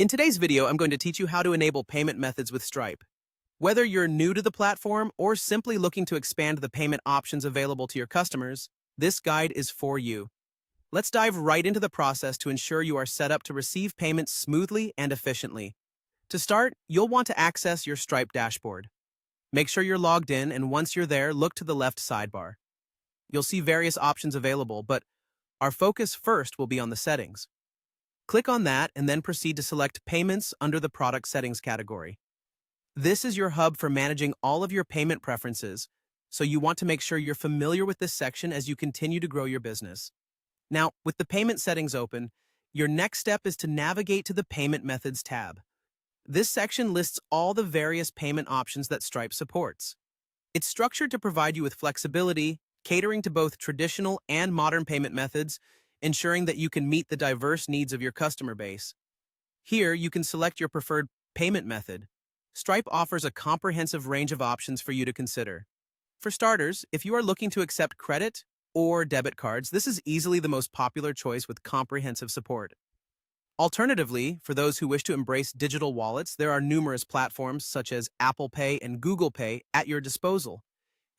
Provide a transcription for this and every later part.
In today's video, I'm going to teach you how to enable payment methods with Stripe. Whether you're new to the platform or simply looking to expand the payment options available to your customers, this guide is for you. Let's dive right into the process to ensure you are set up to receive payments smoothly and efficiently. To start, you'll want to access your Stripe dashboard. Make sure you're logged in, and once you're there, look to the left sidebar. You'll see various options available, but our focus first will be on the settings. Click on that and then proceed to select Payments under the Product Settings category. This is your hub for managing all of your payment preferences, so you want to make sure you're familiar with this section as you continue to grow your business. Now, with the payment settings open, your next step is to navigate to the Payment Methods tab. This section lists all the various payment options that Stripe supports. It's structured to provide you with flexibility, catering to both traditional and modern payment methods, ensuring that you can meet the diverse needs of your customer base. Here, you can select your preferred payment method. Stripe offers a comprehensive range of options for you to consider. For starters, if you are looking to accept credit or debit cards, this is easily the most popular choice with comprehensive support. Alternatively, for those who wish to embrace digital wallets, there are numerous platforms such as Apple Pay and Google Pay at your disposal.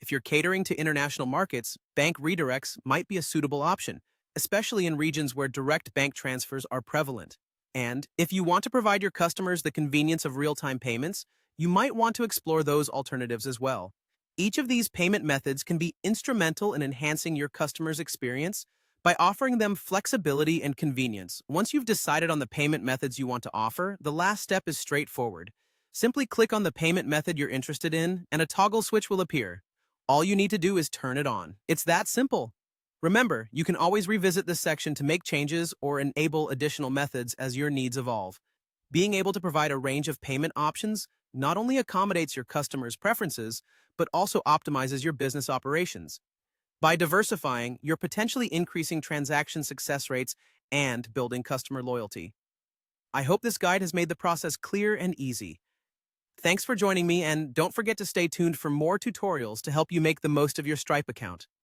If you're catering to international markets, bank redirects might be a suitable option, especially in regions where direct bank transfers are prevalent. And if you want to provide your customers the convenience of real-time payments, you might want to explore those alternatives as well. Each of these payment methods can be instrumental in enhancing your customers' experience by offering them flexibility and convenience. Once you've decided on the payment methods you want to offer, the last step is straightforward. Simply click on the payment method you're interested in, and a toggle switch will appear. All you need to do is turn it on. It's that simple. Remember, you can always revisit this section to make changes or enable additional methods as your needs evolve. Being able to provide a range of payment options not only accommodates your customers' preferences, but also optimizes your business operations. By diversifying, you're potentially increasing transaction success rates and building customer loyalty. I hope this guide has made the process clear and easy. Thanks for joining me, and don't forget to stay tuned for more tutorials to help you make the most of your Stripe account.